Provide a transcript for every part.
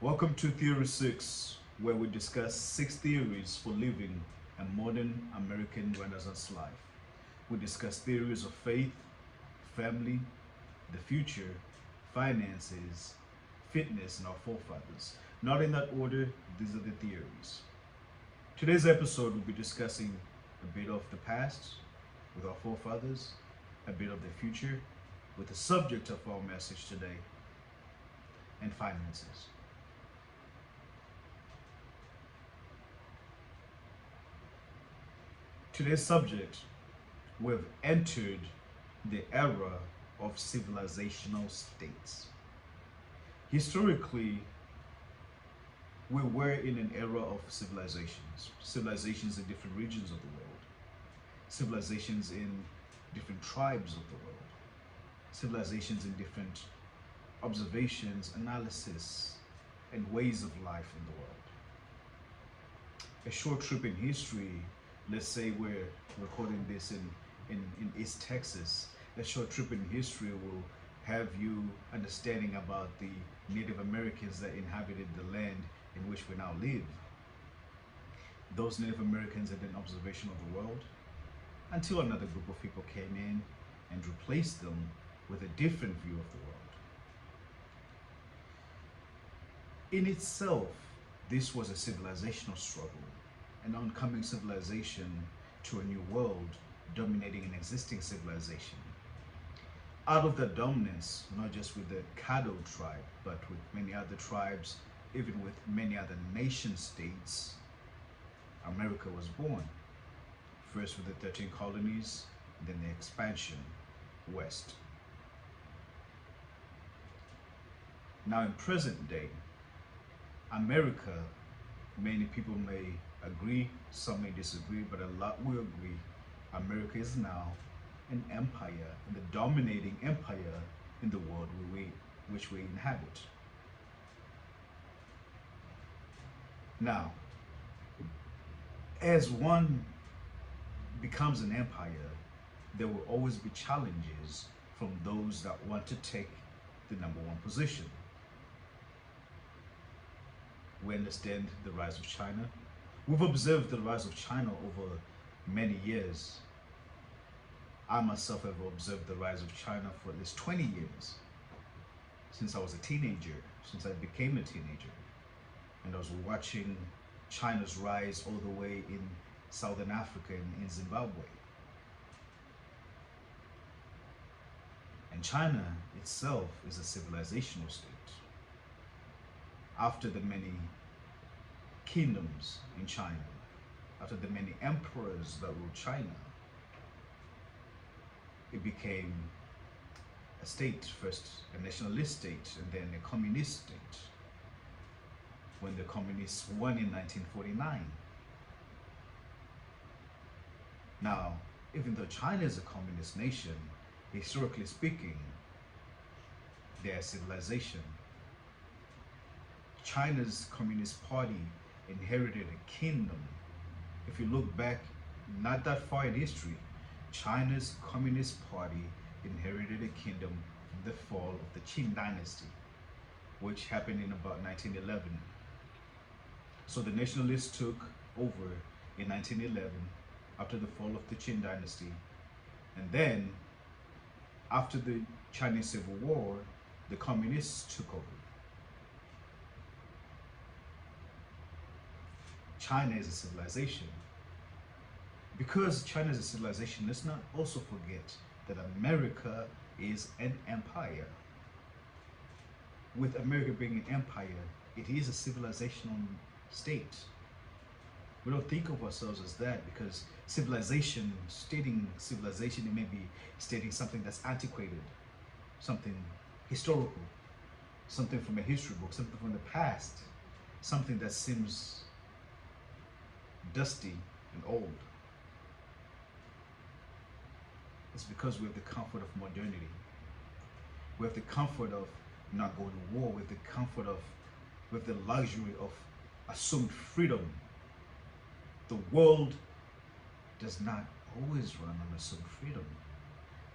Welcome to TheorySix, where we discuss 6 theories for living a modern American Renaissance life. We discuss theories of faith, family, the future, finances, fitness, and our forefathers. Not in that order, these are the theories. Today's episode will be discussing a bit of the past with our forefathers, a bit of the future with the subject of our message today, and finances. Today's subject, we've entered the era of civilizational states. Historically, we were in an era of civilizations in different regions of the world, civilizations in different tribes of the world, civilizations in different observations, analysis, and ways of life in the world. A short trip in history, let's say we're recording this in East Texas, a short trip in history will have you understanding about the Native Americans that inhabited the land in which we now live. Those Native Americans had an observation of the world until another group of people came in and replaced them with a different view of the world. In itself, this was a civilizational struggle, an oncoming civilization to a new world dominating an existing civilization. Out of that dominance, not just with the Caddo tribe, but with many other tribes, even with many other nation states, America was born. First with the 13 colonies, then the expansion west. Now in present day, America, many people may agree, some may disagree, but a lot will agree, America is now an empire, and the dominating empire in the world which we inhabit. Now, as one becomes an empire, there will always be challenges from those that want to take the number one position. We understand the rise of China. We've observed the rise of China over many years. I myself have observed the rise of China for at least 20 years, since I was a teenager, since I became a teenager. And I was watching China's rise all the way in Southern Africa and in Zimbabwe. And China itself is a civilizational state. After the many kingdoms in China, after the many emperors that ruled China, it became a state, first a nationalist state and then a communist state, when the communists won in 1949. Now, even though China is a communist nation, historically speaking, they are a civilization. China's Communist Party inherited a kingdom. If you look back not that far in history, China's Communist Party inherited a kingdom from the fall of the Qin dynasty, which happened in about 1911. So the nationalists took over in 1911 after the fall of the Qin dynasty. And then after the Chinese Civil War, the communists took over. China is a civilization. Because China is a civilization, let's not also forget that America is an empire. With America being an empire, it is a civilizational state. We don't think of ourselves as that because civilization, stating civilization, it may be stating something that's antiquated, something historical, something from a history book, something from the past, something that seems dusty and old. It's because we have the comfort of modernity. We have the comfort of not going to war, with the comfort of, with the luxury of assumed freedom. The world does not always run on assumed freedom.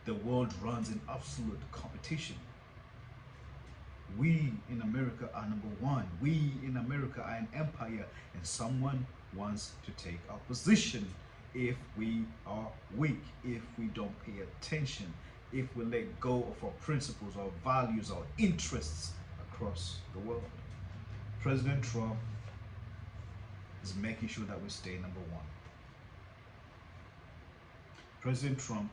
The world runs in absolute competition. We in America are number one. We in America are an empire, and someone wants to take our position if we are weak, if we don't pay attention, if we let go of our principles, our values, our interests across the world. President Trump is making sure that we stay number one. President Trump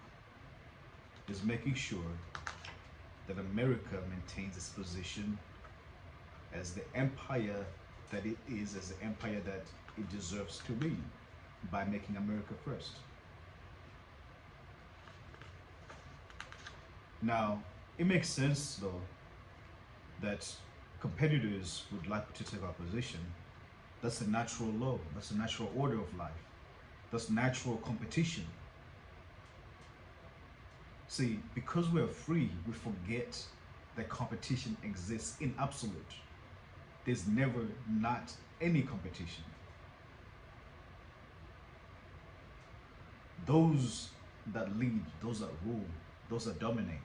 is making sure that America maintains its position as the empire that it is, as the empire that it deserves to be, by making America first. Now, it makes sense though that competitors would like to take our position. That's a natural law. That's a natural order of life. That's natural competition. See, because we're free, we forget that competition exists in absolute. There's never not any competition. Those that lead, those that rule, those that dominate.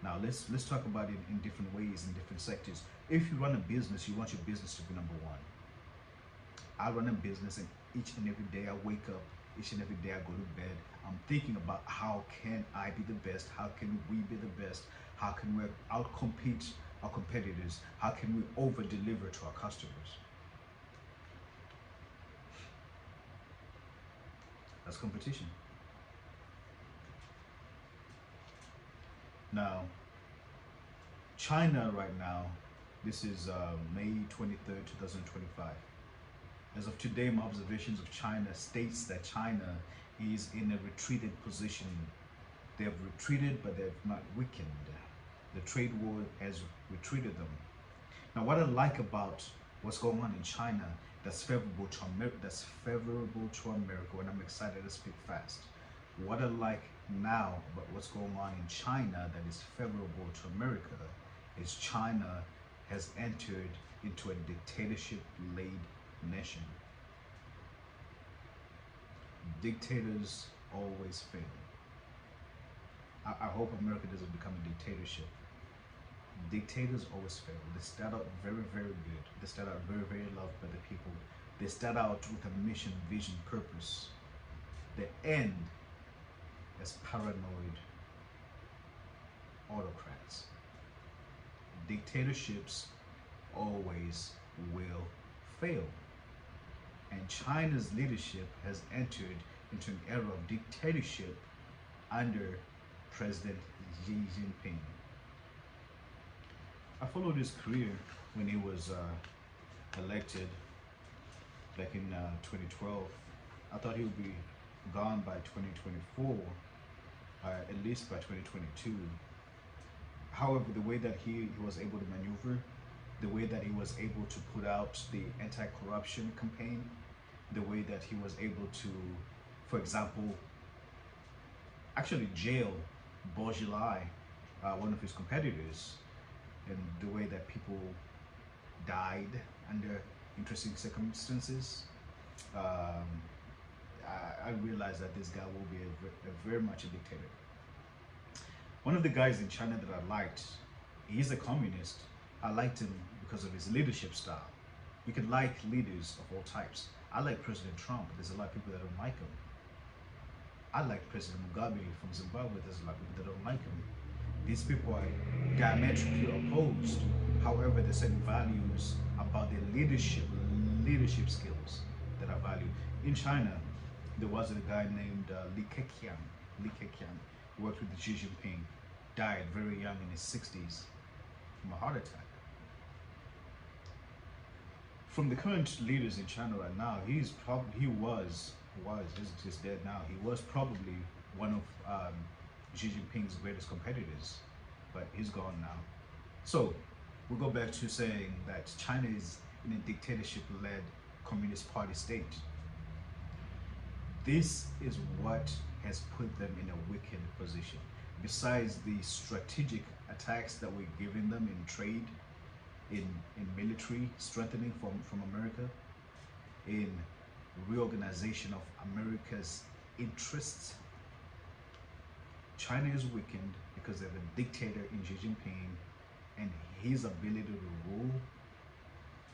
Now let's talk about it in different ways, in different sectors. If you run a business, you want your business to be number one. I run a business, and each and every day I wake up, each and every day I go to bed, I'm thinking about how can I be the best? How can we be the best? How can we outcompete our competitors? How can we over-deliver to our customers? That's competition. Now, China right now, this is May 23rd, 2025. As of today, my observations of China states that China is in a retreated position. They have retreated, but they have not weakened. The trade war has retreated them. Now, what I like about what's going on in China that's favorable to America, and I'm excited to speak fast. What I like now about what's going on in China that is favorable to America is China has entered into a dictatorship-laden nation. Dictators always fail. I hope America doesn't become a dictatorship. Dictators always fail. They start out very, very good. They start out very, very loved by the people. They start out with a mission, vision, purpose. They end as paranoid autocrats. Dictatorships always will fail. And China's leadership has entered into an era of dictatorship under President Xi Jinping. I followed his career when he was elected back in 2012. I thought he would be gone by 2024, at least by 2022. However, the way that he was able to maneuver, the way that he was able to put out the anti-corruption campaign, the way that he was able to, for example, actually jail Bourgeois, one of his competitors, and the way that people died under interesting circumstances, I realized that this guy will be a very much a dictator. One of the guys in China that I liked, he's a communist. I liked him because of his leadership style. You can like leaders of all types. I like President Trump. There's a lot of people that don't like him. I like President Mugabe from Zimbabwe. There's a lot of people that don't like him. These people are diametrically opposed. However, there's certain values about their leadership skills that I value. In China, there was a guy named Li Keqiang, worked with Xi Jinping, died very young in his 60s from a heart attack. From the current leaders in China right now, he's dead now. He was probably one of Xi Jinping's greatest competitors, but he's gone now. So we'll go back to saying that China is in a dictatorship-led communist party state. This is what has put them in a wicked position. Besides the strategic attacks that we're giving them in trade, in military strengthening from America, in reorganization of America's interests, China is weakened because they have a dictator in Xi Jinping and his ability to rule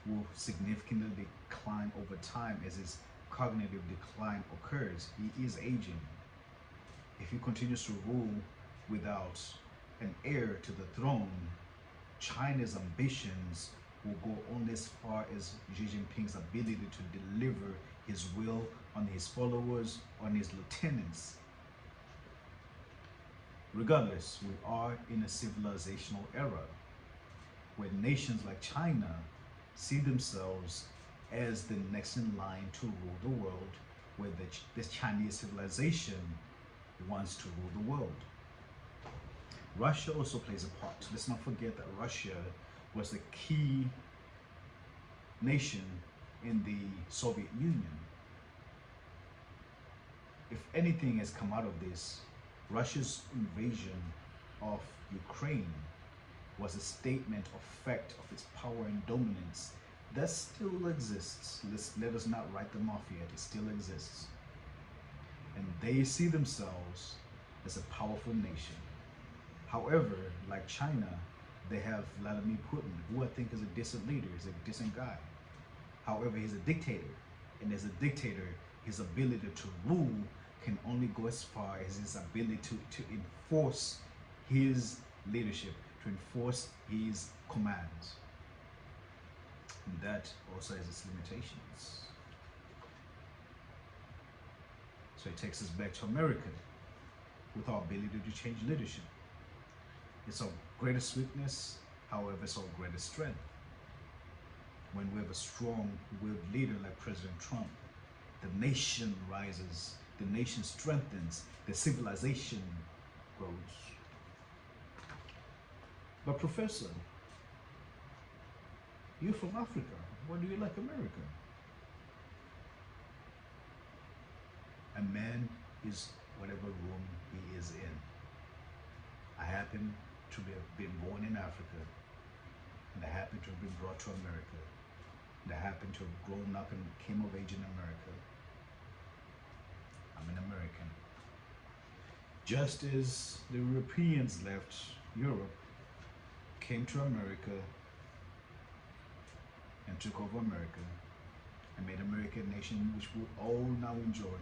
will significantly decline over time as his cognitive decline occurs. He is aging. If he continues to rule without an heir to the throne, China's ambitions will go only as far as Xi Jinping's ability to deliver his will on his followers, on his lieutenants. Regardless, we are in a civilizational era where nations like China see themselves as the next in line to rule the world, where the Chinese civilization wants to rule the world. Russia also plays a part. Let's not forget that Russia was the key nation in the Soviet Union. If anything has come out of this, Russia's invasion of Ukraine was a statement of fact of its power and dominance that still exists. Let us not write them off yet. It still exists. And they see themselves as a powerful nation. However, like China, they have Vladimir Putin, who I think is a decent leader, is a decent guy. However, he's a dictator. And as a dictator, his ability to rule can only go as far as his ability to enforce his leadership, to enforce his commands. And that also has its limitations. So it takes us back to America with our ability to change leadership. It's our greatest weakness, however, it's our greatest strength. When we have a strong-willed leader like President Trump, the nation rises, the nation strengthens, the civilization grows. But Professor, you're from Africa. Why do you like America? A man is whatever room he is in. I happen to have been born in Africa, and I happen to have been brought to America, and I happen to have grown up and came of age in America. I'm an American. Just as the Europeans left Europe, came to America, and took over America, and made America a nation which we all now enjoy.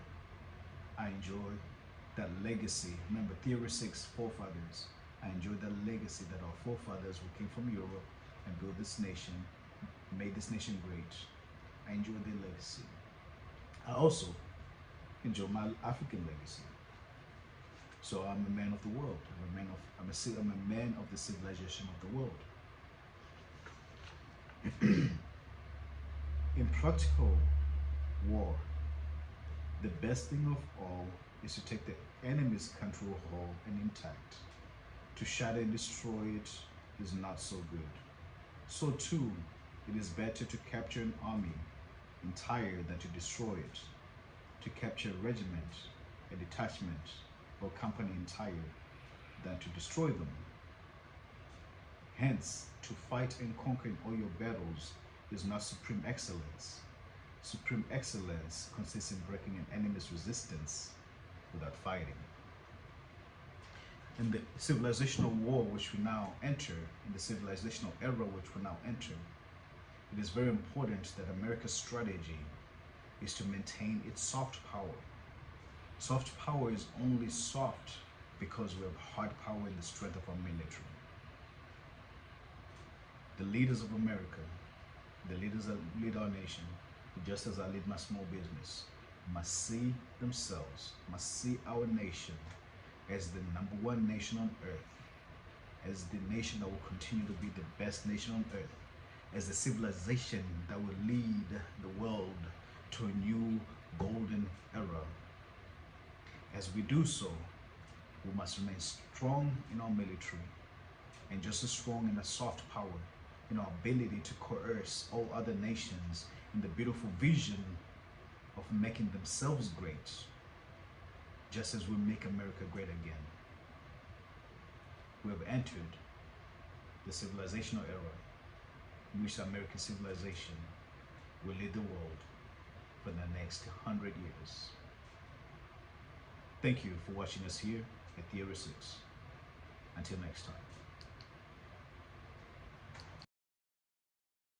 I enjoy that legacy. Remember, TheorySix forefathers. I enjoy that legacy that our forefathers who came from Europe and built this nation, made this nation great. I enjoy their legacy. I also enjoy my African legacy. So I'm a man of the world. I'm a man of the civilization of the world. In practical war, the best thing of all is to take the enemy's country whole and intact. To shatter and destroy it is not so good. So too, it is better to capture an army entire than to destroy it. To capture a regiment, a detachment, or company entire than to destroy them. Hence, to fight and conquer in all your battles is not supreme excellence. Supreme excellence consists in breaking an enemy's resistance without fighting. In the civilizational war which we now enter, in the civilizational era which we now enter, it is very important that America's strategy is to maintain its soft power. Soft power is only soft because we have hard power in the strength of our military. The leaders of America, the leaders that lead our nation, just as I lead my small business, must see themselves, must see our nation as the #1 nation on earth, as the nation that will continue to be the best nation on earth, as the civilization that will lead the world to a new golden era. As we do so, we must remain strong in our military and just as strong in our soft power, in our ability to coerce all other nations in the beautiful vision of making themselves great, just as we make America great again. We have entered the civilizational era in which the American civilization will lead the world for the next 100 years. Thank you for watching us here at TheorySix. Until next time.